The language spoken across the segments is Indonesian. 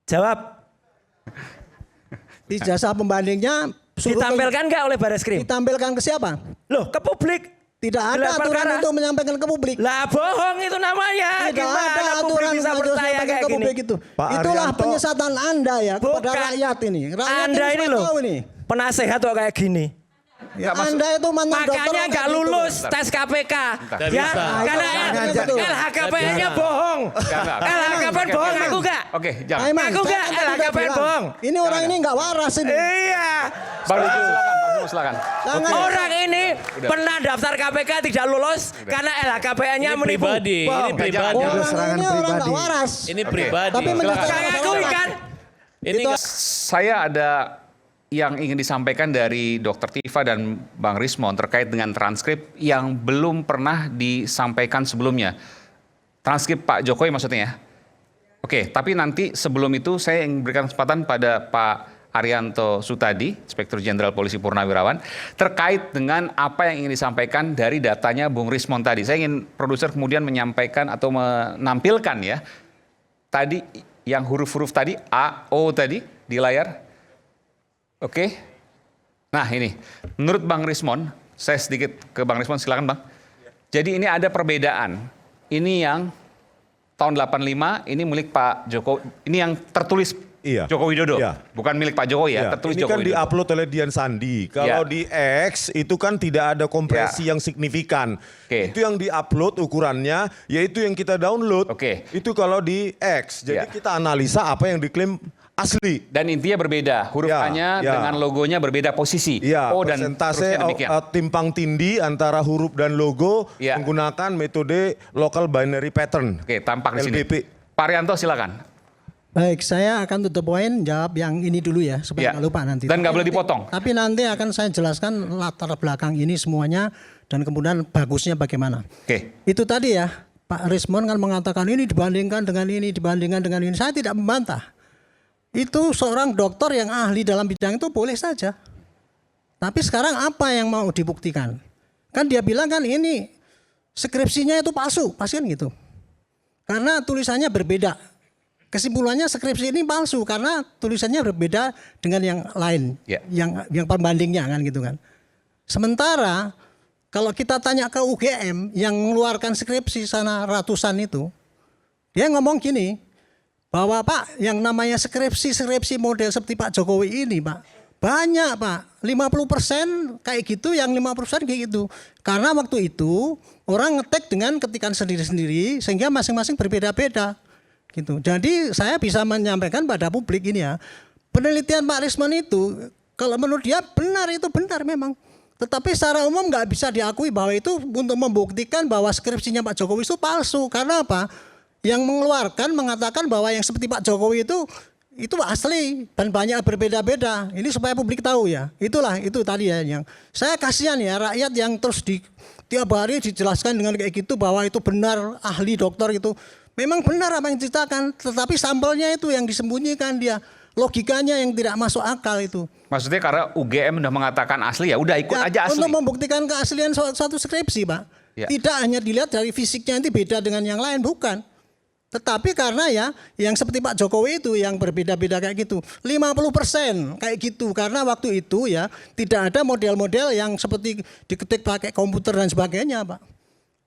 Jawab. Ijazah pembandingnya ditampilkan nggak oleh Bareskrim? Ditampilkan ke siapa? Loh, ke publik. Tidak ada aturan untuk menyampaikan ke publik. Lah bohong itu namanya. Tidak ada aturan bisa percaya kayak ke publik gini? itu. Itulah penyesatan Anda ya kepada rakyat ini. Rakyat Anda ini loh penasehat kok kayak gini. Ya, Anda itu mantan dokter. Makanya nggak lulus tes KPK. Ya, karena LHKPN-nya bohong. LHKPN bohong, aku nggak. Oke, jangan. Aku nggak, LHKPN bohong. Ini orang ini nggak waras ini. Iya. Silakan. Orang ini pernah daftar KPK tidak lulus karena LHKPN-nya menipu. Ini pribadi. Ini orang nggak waras. Ini pribadi. Tapi Saya akui kan. Saya ada yang ingin disampaikan dari Dr. Tifa dan Bang Rismon terkait dengan transkrip yang belum pernah disampaikan sebelumnya. Transkrip Pak Jokowi maksudnya ya. Oke, tapi nanti sebelum itu saya ingin berikan kesempatan pada Pak Arianto Sutadi, Inspektur Jenderal Polisi Purnawirawan, terkait dengan apa yang ingin disampaikan dari datanya Bung Rismon tadi. Saya ingin produser kemudian menyampaikan atau menampilkan ya, tadi yang huruf-huruf tadi, A, O tadi di layar. Oke, nah ini menurut Bang Rismon, saya sedikit ke Bang Rismon, silakan Bang. Jadi ini ada perbedaan, ini yang tahun 85, ini milik Pak Jokowi, ini yang tertulis Joko Widodo, bukan milik Pak Jokowi ya, tertulis ini Joko kan Widodo. Di-upload oleh Dian Sandi, kalau di X itu kan tidak ada kompresi yang signifikan. Itu yang di-upload ukurannya, yaitu yang kita download, itu kalau di X, jadi kita analisa apa yang diklaim asli. Dan intinya berbeda, huruf A-nya dengan logonya berbeda posisi. Oh, dan persentase timpang tindih antara huruf dan logo menggunakan metode local binary pattern. Oke, tampak di sini. LBP. Pak Arianto silakan. Baik, saya akan tutup poin jawab yang ini dulu ya supaya nggak lupa nanti. Dan nggak boleh dipotong. Tapi nanti akan saya jelaskan latar belakang ini semuanya dan kemudian bagusnya bagaimana. Itu tadi ya Pak Rismon kan mengatakan ini dibandingkan dengan ini, dibandingkan dengan ini. Saya tidak membantah. Itu seorang dokter yang ahli dalam bidang itu boleh saja. Tapi sekarang apa yang mau dibuktikan? Kan dia bilang kan ini skripsinya itu palsu, pasti kan gitu. Karena tulisannya berbeda. Kesimpulannya skripsi ini palsu karena tulisannya berbeda dengan yang lain, yang pembandingnya kan gitu kan. Sementara kalau kita tanya ke UGM yang mengeluarkan skripsi sana ratusan itu, dia ngomong gini, bahwa Pak yang namanya skripsi model seperti Pak Jokowi ini Pak, banyak Pak, 50% kayak gitu, yang 50% kayak gitu. Karena waktu itu orang ngetek dengan ketikan sendiri-sendiri sehingga masing-masing berbeda-beda. Gitu. Jadi saya bisa menyampaikan pada publik ini ya, penelitian Pak Rismon itu kalau menurut dia benar, itu benar memang. Tetapi secara umum nggak bisa diakui bahwa itu untuk membuktikan bahwa skripsinya Pak Jokowi itu palsu. Karena apa? Yang mengeluarkan mengatakan bahwa yang seperti Pak Jokowi itu asli dan banyak berbeda-beda. Ini supaya publik tahu ya. Itulah itu tadi ya yang saya kasihan ya rakyat yang terus tiap hari dijelaskan dengan kayak gitu bahwa itu benar ahli dokter itu. Memang benar apa yang diceritakan, tetapi sampelnya itu yang disembunyikan dia. Logikanya yang tidak masuk akal itu. Maksudnya karena UGM sudah mengatakan asli ya udah ikut aja asli. Untuk membuktikan keaslian suatu skripsi Pak. Tidak hanya dilihat dari fisiknya itu beda dengan yang lain, bukan. Tetapi karena ya yang seperti Pak Jokowi itu yang berbeda-beda kayak gitu. 50% kayak gitu. Karena waktu itu ya tidak ada model-model yang seperti diketik pakai komputer dan sebagainya Pak.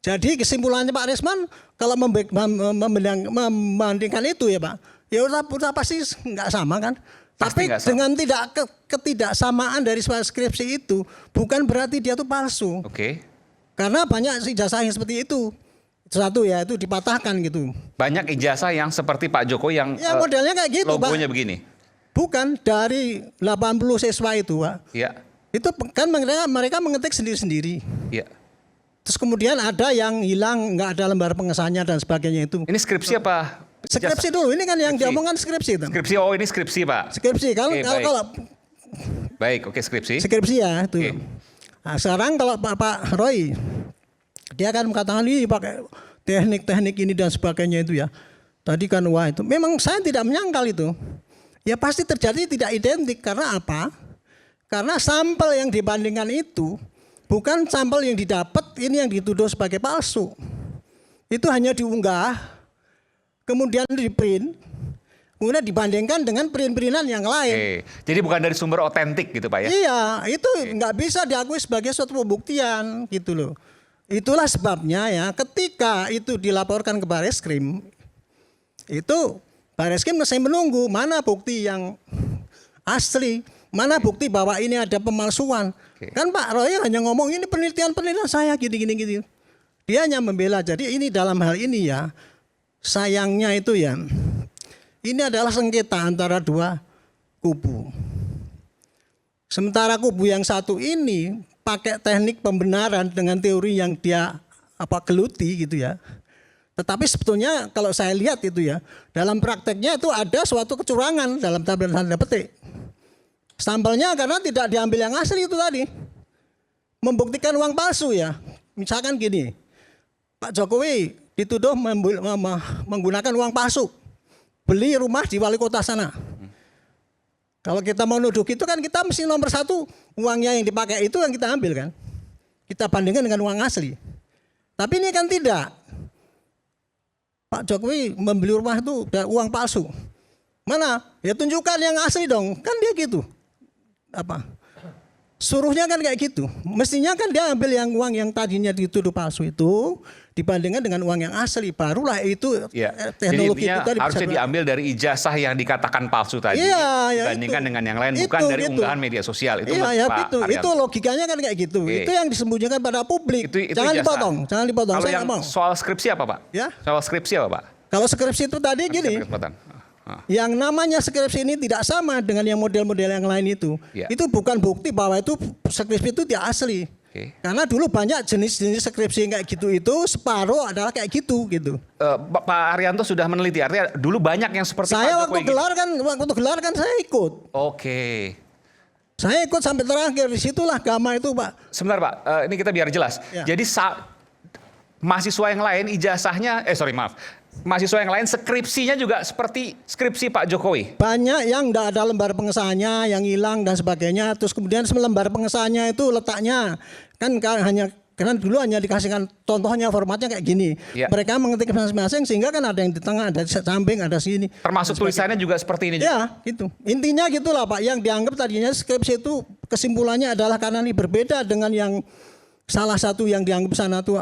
Jadi kesimpulannya Pak Rismon kalau membandingkan itu ya Pak, ya udah pasti nggak sama kan. Tapi dengan ketidaksamaan dari skripsi itu bukan berarti dia itu palsu. Karena banyak ijazah yang seperti itu. Satu ya itu dipatahkan gitu. Banyak ijazah yang seperti Pak Jokowi yang modelnya kayak gitu logonya Pak. Begini. Bukan dari 80 siswa itu Pak. Itu kan mereka mengetik sendiri-sendiri. Terus kemudian ada yang hilang, nggak ada lembar pengesahannya dan sebagainya itu. Ini skripsi apa? Skripsi dulu, ini kan yang diomongkan skripsi itu. Skripsi, oh ini skripsi Pak. Skripsi, kalau baik, oke skripsi. Skripsi ya itu. Nah, sekarang kalau Pak Roy, dia kan mengatakan ini pakai teknik-teknik ini dan sebagainya itu ya. Tadi kan wah itu, memang saya tidak menyangkal itu. Ya pasti terjadi tidak identik, karena apa? Karena sampel yang dibandingkan itu bukan sampel yang didapat, ini yang dituduh sebagai palsu. Itu hanya diunggah, kemudian di print, kemudian dibandingkan dengan print-printan yang lain. Jadi bukan dari sumber otentik gitu Pak ya? Iya, itu nggak bisa diakui sebagai suatu pembuktian gitu loh. Itulah sebabnya ya ketika itu dilaporkan ke Bareskrim, itu Bareskrim masih menunggu mana bukti yang asli, mana bukti bahwa ini ada pemalsuan. Kan Pak Roy hanya ngomong ini penelitian saya gini. Dia hanya membela. Jadi ini dalam hal ini ya, sayangnya itu ya, ini adalah sengketa antara dua kubu. Sementara kubu yang satu ini pakai teknik pembenaran dengan teori yang dia geluti gitu ya. Tetapi sebetulnya kalau saya lihat itu ya, dalam prakteknya itu ada suatu kecurangan dalam tanda petik. Sampelnya karena tidak diambil yang asli itu tadi. Membuktikan uang palsu ya. Misalkan gini, Pak Jokowi dituduh menggunakan uang palsu. Beli rumah di wali kota sana. Kalau kita mau nuduh gitu kan kita mesti nomor satu uangnya yang dipakai itu yang kita ambil kan. Kita bandingkan dengan uang asli. Tapi ini kan tidak. Pak Jokowi membeli rumah itu uang palsu. Mana? Ya tunjukkan yang asli dong. Kan dia gitu. Suruhnya kan kayak gitu. Mestinya kan dia ambil yang uang yang tadinya dituduh palsu itu dibandingkan dengan uang yang asli. Barulah itu teknologi jadi itu tadi harusnya diambil dari ijazah yang dikatakan palsu tadi dibandingkan dengan yang lain, bukan dari unggahan media sosial. Itu itu logikanya kan kayak gitu. Itu yang disembunyikan pada publik. Itu jangan ijazah. dipotong. Kalau yang soal skripsi apa Pak? Ya? Soal skripsi apa Pak? Kalau skripsi itu tadi gini. Yang namanya skripsi ini tidak sama dengan yang model-model yang lain itu. Itu bukan bukti bahwa itu skripsi itu tidak asli. Karena dulu banyak jenis-jenis skripsi kayak gitu itu separuh adalah kayak gitu. Pak Arianto sudah meneliti, artinya dulu banyak yang seperti saya Pak Jokowi. waktu gelar kan saya ikut. Saya ikut sampai terakhir, disitulah Gama itu Pak. Sebentar Pak, ini kita biar jelas. Jadi mahasiswa yang lain ijazahnya, mahasiswa yang lain skripsinya juga seperti skripsi Pak Jokowi. Banyak yang tidak ada lembar pengesahannya, yang hilang dan sebagainya. Terus kemudian lembar pengesahannya itu letaknya kan karena dulu hanya dikasihkan contohnya formatnya kayak gini. Mereka mengetik masing-masing sehingga kan ada yang di tengah, ada di samping, ada sini. Termasuk tulisannya juga seperti ini. Ya, gitu. Intinya gitulah Pak. Yang dianggap tadinya skripsi itu kesimpulannya adalah karena ini berbeda dengan yang salah satu yang dianggap sana itu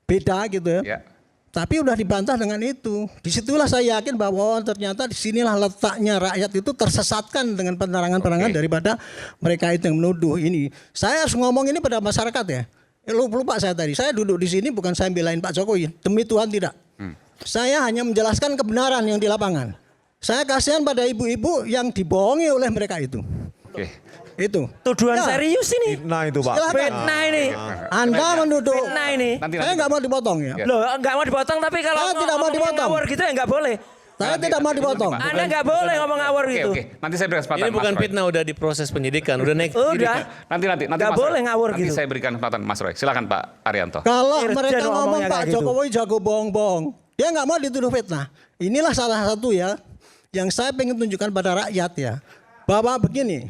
beda gitu ya. Tapi udah dibantah dengan itu. Disitulah saya yakin bahwa ternyata disinilah letaknya rakyat itu tersesatkan dengan penerangan-penerangan daripada mereka itu yang menuduh ini. Saya harus ngomong ini pada masyarakat ya. Lupa saya tadi. Saya duduk di sini bukan saya belain Pak Jokowi. Demi Tuhan tidak. Saya hanya menjelaskan kebenaran yang di lapangan. Saya kasihan pada ibu-ibu yang dibohongi oleh mereka itu. Itu tuduhan serius ini. Fitnah itu Pak. Fitnah ini. Anda menuduh. Fitnah ini. Saya nggak mau dipotong ya. Loh, nggak mau dipotong tapi kalau saya tidak mau dipotong. Ngawur gitu ya nggak boleh. Saya tidak mau dipotong. Anda nggak boleh ngomong ngawur gitu. Nanti saya berikan kesempatan. Ini bukan fitnah, udah diproses penyidikan, udah naik. Nanti nggak boleh ngawur gitu. Nanti saya berikan kesempatan Mas Roy. Silakan Pak Arianto. Kalau mereka ngomong Pak Jokowi jago bohong-bohong, dia nggak mau dituduh fitnah. Inilah salah satu ya yang saya pengen tunjukkan pada rakyat ya, bahwa begini.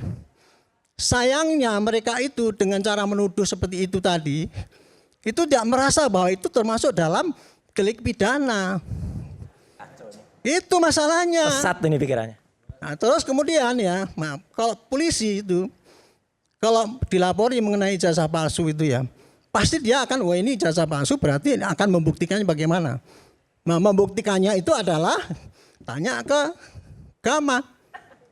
Sayangnya mereka itu dengan cara menuduh seperti itu tadi, itu tidak merasa bahwa itu termasuk dalam delik pidana. Itu masalahnya. Sesat ini pikirannya. Nah, terus kemudian ya, maaf, kalau polisi itu, kalau dilapori mengenai ijazah palsu itu ya, pasti dia akan, wah ini ijazah palsu berarti akan membuktikannya bagaimana. Nah, membuktikannya itu adalah tanya ke Gama.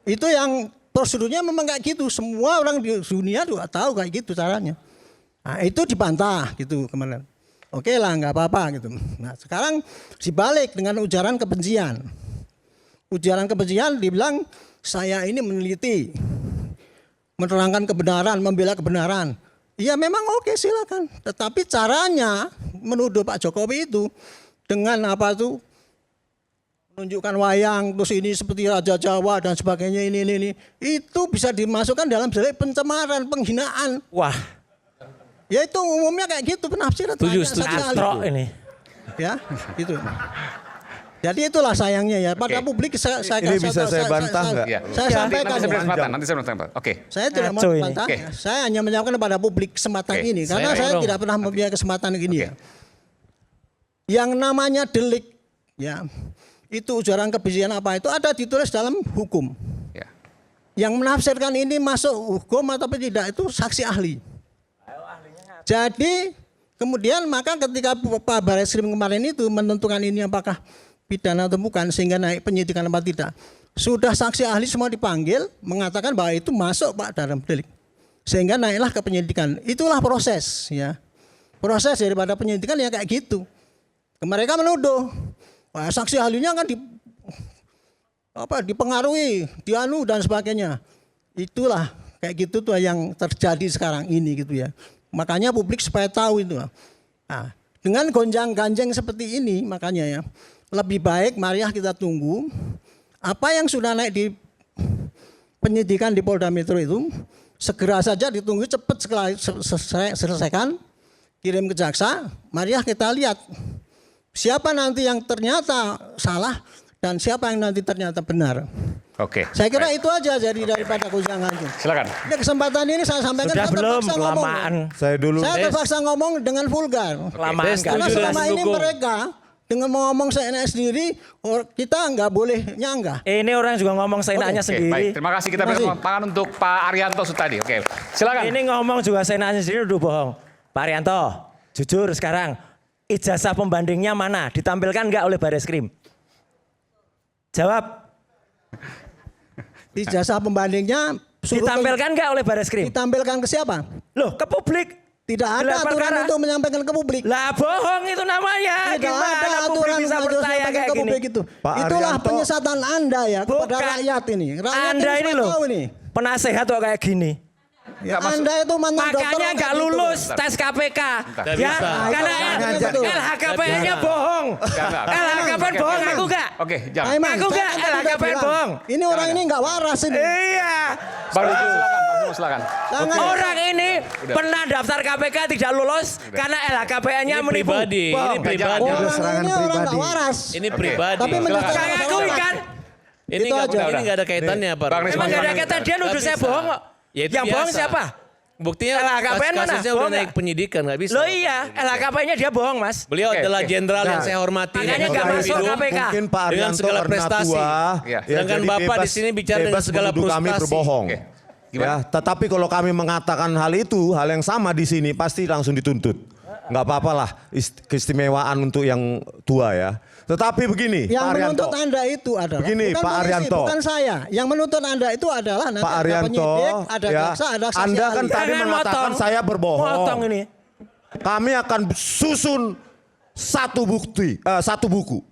Itu yang prosedurnya memang kayak gitu. Semua orang di dunia juga tahu kayak gitu caranya. Nah, itu dibantah gitu kemarin. Oke lah, nggak apa-apa gitu. Nah, sekarang dibalik dengan ujaran kebencian. Ujaran kebencian dibilang saya ini meneliti, menerangkan kebenaran, membela kebenaran. Ya memang oke silakan. Tetapi caranya menuduh Pak Jokowi itu dengan menunjukkan wayang, terus ini seperti Raja Jawa dan sebagainya ini. Itu bisa dimasukkan dalam delik pencemaran, penghinaan. Wah. Ya itu umumnya kayak gitu penafsiran. Setuju. Ini. Ya, gitu. Jadi itulah sayangnya ya. Pada publik saya bisa saya bantah nggak? Saya sampaikan. Nanti saya berikan. Oke. Saya tidak mau membantah. Saya hanya menyampaikan kepada publik kesempatan ini. Karena saya tidak pernah mempunyai kesempatan ini ya. Yang namanya delik ya. itu ujaran kebencian apa itu ada ditulis dalam hukum. Ya. Yang menafsirkan ini masuk hukum atau tidak itu saksi ahli. Jadi kemudian maka ketika Pak Barreskrim kemarin itu menentukan ini apakah pidana atau bukan sehingga naik penyidikan apa tidak. Sudah saksi ahli semua dipanggil mengatakan bahwa itu masuk Pak dalam delik. Sehingga naiklah ke penyidikan. Itulah proses ya. Proses daripada penyidikan ya kayak gitu. Mereka menuduh wah, saksi ahlinya kan dipengaruhi, dianu dan sebagainya. Itulah kayak gitu tuh yang terjadi sekarang ini gitu ya. Makanya publik supaya tahu itu. Nah, dengan gonjang-ganjeng seperti ini makanya ya lebih baik marilah kita tunggu apa yang sudah naik di penyidikan di Polda Metro itu segera saja ditunggu cepat sekali selesaikan kirim ke jaksa. Marilah kita lihat siapa nanti yang ternyata salah dan siapa yang nanti ternyata benar. Oke. Saya kira itu aja jadi daripada gonjangan itu. Silakan. Ini kesempatan ini saya sampaikan. Sudah belum terpaksa kelamaan. Saya terpaksa ngomong dengan vulgar. Kelamaan. Karena selama ini mereka dengan ngomong seenaknya sendiri, kita nggak boleh nyanggah. Ini orang juga ngomong seenaknya sendiri. Baik, terima kasih kita beri tepuk tangan untuk Pak Arianto Sutadi. Oke, silakan. Ini ngomong juga seenaknya sendiri udah bohong. Pak Arianto, jujur sekarang ijazah pembandingnya mana? Ditampilkan nggak oleh Barreskrim? Jawab. Ijazah pembandingnya Ditampilkan nggak oleh Barreskrim? Ditampilkan ke siapa? Loh, ke publik. Tidak ada aturan untuk menyampaikan ke publik. Lah bohong itu namanya. Tidak Gimana ada publik aturan bisa untuk percaya menyampaikan kayak ke gini? publik itu. Pak Itulah Arianto. penyesatan Anda ya kepada Bukan. rakyat ini. Rakyat Anda ini supaya loh, tahu ini. penasehat kok kayak gini. Ya, Anda itu mantan dokter. Makanya nggak lulus tes KPK. Ya, karena LHKPN-nya bohong. LHKPN bohong, aku nggak. Oke, jangan. Aku nggak, LHKPN bohong. Ini orang ini nggak waras ini. Iya. Bang Rizmo, silakan. Orang ini pernah daftar KPK tidak lulus karena LHKPN-nya Ini menipu. pribadi, ini pribadi. Orang ini orang nggak waras. Ini pribadi. Tapi menurut Saya akui kan. Ini Itu aja. nggak ada kaitannya, Pak. Bang Rizman, Emang nggak ada kaitan, dia nuduh saya bohong kok. Ya, itu Yang bohong biasa. siapa? Buktinya LHKPN mana? kasusnya Bohong udah naik nggak? penyidikan, nggak bisa. Loh iya, LHKPN-nya dia bohong mas. Beliau Oke, adalah oke. jenderal yang saya hormati. Makanya yang nggak saya masuk hidup. KPK. Mungkin Pak Dengan Arianto segala karena prestasi. tua, Ya. Sedangkan jadi Bapak bebas- di sini bicara dengan bebas segala menuduh kami frustasi. berbohong. Oke. Gimana? Ya, tetapi kalau kami mengatakan hal itu, hal yang sama di sini pasti langsung dituntut. Nggak apa-apa lah keistimewaan untuk yang tua ya. Tetapi begini, Yang Pak Arianto. menuntut Anda itu adalah Begini, bukan Pak polisi, Arianto. bukan saya. Yang menuntut Anda itu adalah nanti Pak ada Arianto, penyidik, ada ya, jaksa, ada saksi Anda kan ahli. tadi Jangan mengatakan motong. saya berbohong. Motong ini. Kami akan susun satu buku.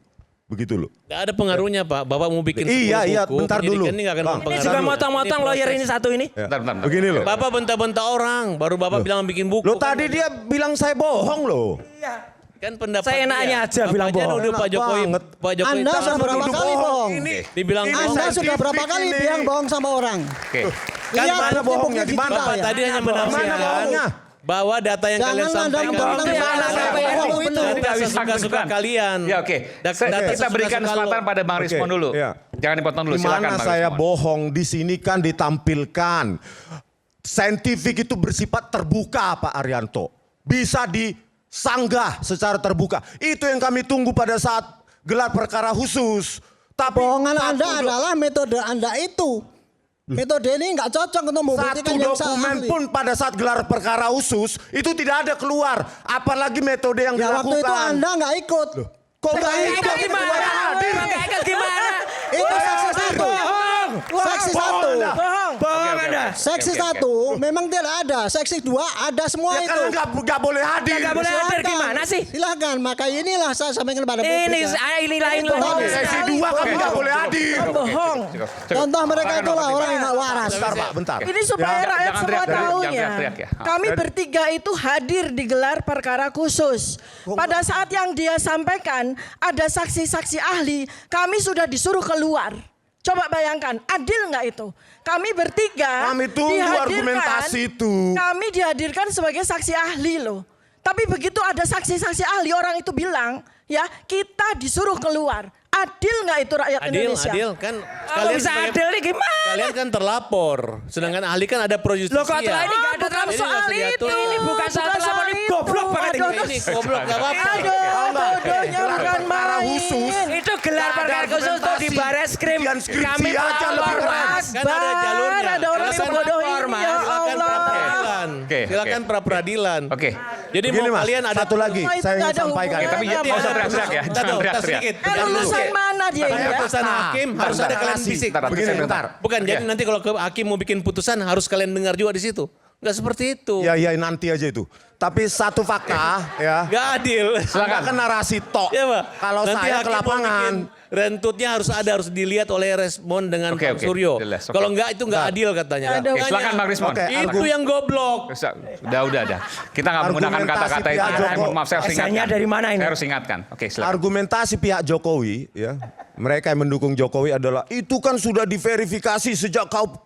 Begitu loh. Nggak ada pengaruhnya Pak. Bapak mau bikin 10 Iya, buku, bentar dulu. penyidikan ini nggak akan Bang, Ini mempengaruhi. juga dulu. motong-motong Ini lawyer proses. ini satu ini. Ya. Bentar. Begini loh. Bapak bentak-bentak orang, baru Bapak bilang bikin buku. Loh tadi dia bilang saya bohong loh. Kan pendapat Saya enaknya dia. aja Bapak bilang aja bohong. nuduh Pak Jokowi. Banget. Pak Jokowi Anda tahu sudah berapa Nuduh kali bohong? dibilang Ini bohong. Anda saya sudah berapa scientific kali ini. bilang bohong sama orang? Oke. Kan Lihat mana bukti bohongnya? publik Di mana? kita Bapak ya. tadi hanya Mana menafsirkan bohongnya? bahwa data yang kalian Jangan Anda sampaikan mentang-mentang itu salah, adalah sampai bohong. bohong itu. Data sesuka-suka kalian. Ya oke. Kita berikan kesempatan pada Bang Oke, Rizmon dulu. iya. Jangan dipotong dulu. Di Silakan mana Bang saya Rizmon. bohong di sini kan ditampilkan. Saintifik itu bersifat terbuka Pak Arianto. Bisa disanggah secara terbuka. Itu yang kami tunggu pada saat gelar perkara khusus. Tapi Bohongan Anda satu adalah metode Anda itu. Metode ini nggak cocok untuk membuktikan satu yang dokumen ahli. pun pada saat gelar perkara khusus itu tidak ada keluar. Apalagi metode yang Ya waktu dilakukan. itu Anda nggak ikut. Kok nggak Ikut ikut? gimana? Hadir. Ikut gimana? Itu saksi satu. Saksi satu. Anda. Bohong Anda. Seksi Oke, oke. satu memang tidak ada. Seksi dua ada semua Ya itu. kan nggak boleh hadir. Nggak boleh hadir Silakan. gimana sih? Silakan. Maka inilah saya sampaikan kepada Ini publik. ya. ini lain Itu lagi. hoax. Sesi dua kami nggak boleh hadir. Bohong. Contoh mereka Silakan, itulah Bang orang yang nggak waras. Bentar Pak, bentar. Ini supaya Ya, rakyat jangan semua teriak, tahu jangan ya. teriak ya. Kami bertiga itu hadir di gelar perkara khusus. Pada saat yang dia sampaikan ada saksi-saksi ahli, kami sudah disuruh keluar. Coba bayangkan, adil nggak itu? Kami bertiga Kami tunggu argumentasi itu. Kami dihadirkan sebagai saksi ahli loh. Tapi begitu ada saksi-saksi ahli, orang itu bilang, ya kita disuruh keluar. Adil nggak itu rakyat Indonesia? Adil kan Kalau bisa sebagai- adil nih gimana? Kalian kan terlapor, sedangkan ahli kan ada pro justisia. Loh kok telah ini nggak ada bukan terlalu Ini soal nggak usah itu. diatur. Ini bukan soal Bukan terlapor, soal ini goblok banget Aduh, ini. Ini goblok gak apa-apa. Aduh, bodohnya bukan main. Itu gelar perkara khusus tuh di Bareskrim. Ujian skripsi Kami aja lebih keren. Kan ada jalurnya. Ada orang Silakan sebodoh ini, lapor, Mas. ya Silakan Allah. pra-peradilan. Oke, Silakan oke. pra-peradilan. Oke. Jadi Begini, mau Mas, kalian ada satu lagi Semua itu saya nggak ingin ada sampaikan. hubungannya, Tapi nggak usah Mas. teriak-teriak ya. Bentar, Jangan bentar, teriak-teriak. sedikit. Lulusan mana dia Makanya ya? putusan hakim harus ada kalian bisik. Begini, bentar. Bukan, jadi nanti kalau ke hakim mau bikin putusan harus kalian dengar juga di situ. Enggak seperti itu. Ya nanti aja itu. Tapi satu fakta ya. Enggak adil. Silakan kan narasi tok. Ya, Pak. Kalau Nanti saya ke hakim mau lapangan, bikin rentutnya harus dilihat oleh Resmond dengan Oke, Pak oke. Suryo. Jelas, oke. Kalau enggak itu enggak adil katanya. Aduh. Oke, silakan Bang Rismon. Oke, Itu yang goblok. Udah. Kita nggak menggunakan Argumentasi kata-kata itu. pihak Joko. Maaf, saya harus Asalnya ingatkan. dari mana ini? Saya harus ingatkan. Oke, silakan. argumentasi pihak Jokowi ya, mereka yang mendukung Jokowi adalah itu kan sudah diverifikasi sejak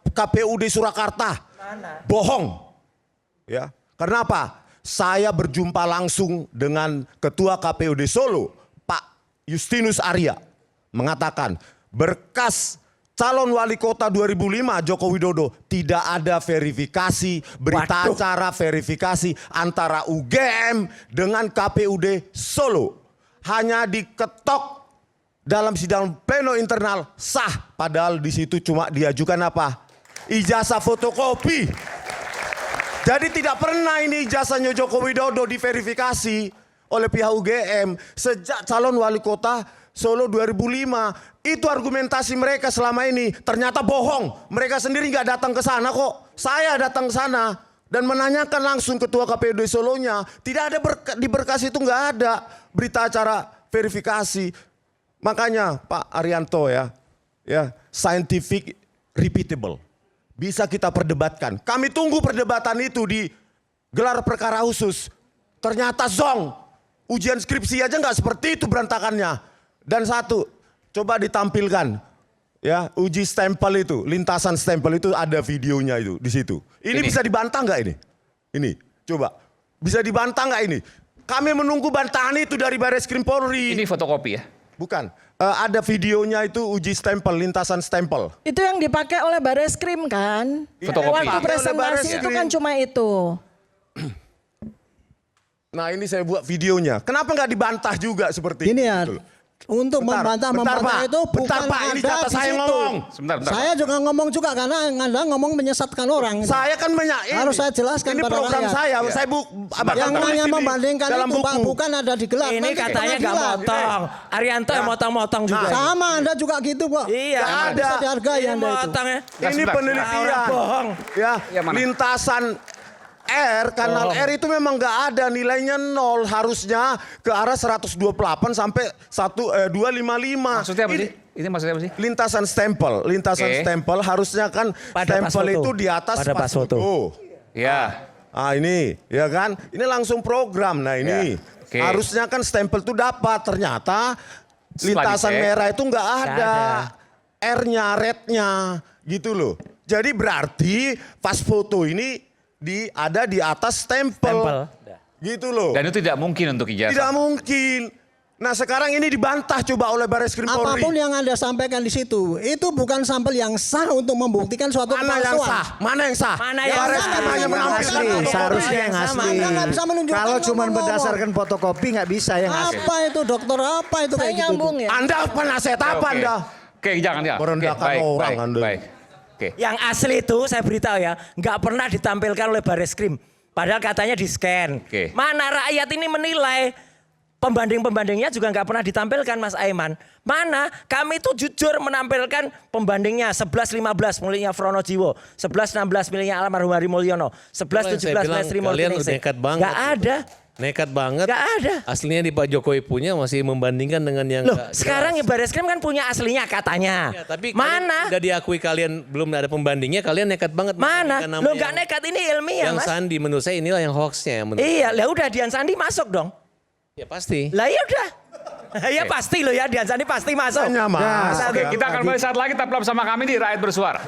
KPUD Surakarta. Bohong. Ya. Karena apa? Saya berjumpa langsung dengan Ketua KPUD Solo, Pak Justinus Arya, mengatakan berkas calon wali kota 2005 Joko Widodo tidak ada verifikasi, berita Waduh. acara verifikasi antara UGM dengan KPUD Solo. Hanya diketok dalam sidang pleno internal sah, padahal di situ cuma diajukan apa? Ijazah fotokopi. Jadi tidak pernah ini ijazahnya Joko Widodo diverifikasi oleh pihak UGM sejak calon wali kota Solo 2005. Itu argumentasi mereka selama ini. Ternyata bohong. Mereka sendiri nggak datang ke sana kok. Saya datang ke sana dan menanyakan langsung ketua KPUD Solonya. Tidak ada di berkas itu nggak ada berita acara verifikasi. Makanya Pak Arianto ya scientific repeatable. Bisa kita perdebatkan. Kami tunggu perdebatan itu di gelar perkara khusus. Ternyata zong. Ujian skripsi aja nggak seperti itu berantakannya. Dan satu, coba ditampilkan. Ya, uji stempel itu, lintasan stempel itu ada videonya itu di situ. Ini bisa dibantah nggak ini? Ini, coba. Bisa dibantah nggak ini? Kami menunggu bantahan itu dari Bareskrim Polri. Ini fotokopi ya? Bukan. Ada videonya itu uji stempel, lintasan stempel. Itu yang dipakai oleh Bareskrim kan? Fotokopi. Waktu Oleh presentasi Bareskrim. itu kan cuma itu. Nah ini saya buat videonya. Kenapa nggak dibantah juga seperti Ini ya, itu? untuk membantah Pak. itu bukan Bentar, Pak. Ini Anda kata di saya situ. ngomong. Sebentar. Saya juga ngomong juga karena Anda ngomong menyesatkan orang. Saya kan Harus saya jelaskan ini pada program rakyat. saya. Ya. Saya Yang namanya membandingkan dalam itu Pak, buku. bukan ada di gelar. Ini Nanti katanya kita nggak bilang. motong. Arianto yang motong-motong juga. Sama Anda juga gitu kok. Iya. Nggak ada. Bisa dihargai Ini Anda itu. motong ya. Ini Sebentar. penelitian. Orang bohong. Ya, Yang mana? lintasan R, kanal R itu memang nggak ada nilainya 0, harusnya ke arah 128 sampai 255. Maksudnya apa sih? Ini maksudnya apa sih? Lintasan stempel, Oke. stempel harusnya kan Pada pas stempel foto. itu di atas Pada pas foto. Ya. Ah ini, ya kan? Ini langsung program. Nah ini, Ya. Oke. harusnya kan stempel itu dapat. Ternyata Setelah lintasan dicek, merah itu nggak ada. ada. R-nya, red-nya, gitu loh. Jadi berarti pas foto ini ada di atas stempel. Gitu loh. Dan itu tidak mungkin untuk ijazah. Tidak mungkin. Nah sekarang ini dibantah coba oleh Bareskrim Polri. Apapun yang Anda sampaikan di situ, itu bukan sampel yang sah untuk membuktikan suatu Mana yang kepalsuan. sah? Mana yang sah? Mana yang Bareskrim sah? hanya Yang menampilkan asli, fotokopi. seharusnya yang Sama, asli. Anda nggak bisa menunjukkan Kalau cuma ngomong-ngomong. berdasarkan fotokopi nggak bisa yang asli. Apa itu dokter? Apa itu Saya kayak gitu? nyambung ya. Anda penasehat apa Oke. Anda? Oke, jangan ya. Merendahkan orang, Anda. Baik. Oke. Yang asli itu saya beritahu ya, nggak pernah ditampilkan oleh Bareskrim. Padahal katanya di scan. Oke. Mana rakyat ini menilai? Pembanding-pembandingnya juga nggak pernah ditampilkan Mas Aiman. Mana kami itu jujur menampilkan pembandingnya 11-15 miliknya Frono Jiwo, 11-16 miliknya almarhum Hari Mulyono, 11-17 Lestri kalian Multiningsih. nekat banget. Nggak ada. Nekat banget. Nggak ada. Aslinya di Pak Jokowi punya masih membandingkan dengan yang Loh, nggak sekarang ya jelas. Bareskrim kan punya aslinya katanya. Ya, tapi mana? udah diakui kalian belum ada pembandingnya, kalian nekat banget. Mana? membandingkan nama Lo nggak yang- nekat ini ilmiah Yang Mas. Sandi menurut saya inilah yang hoaxnya. Menurut Iya, lah udah Dian Sandi masuk dong. Ya pasti. Lah ya udah. Ya pasti loh ya Dian Sandi pasti masuk. Tanya, Mas. Nah, Oke, kita akan kembali saat lagi tetaplah bersama kami di Rakyat Bersuara.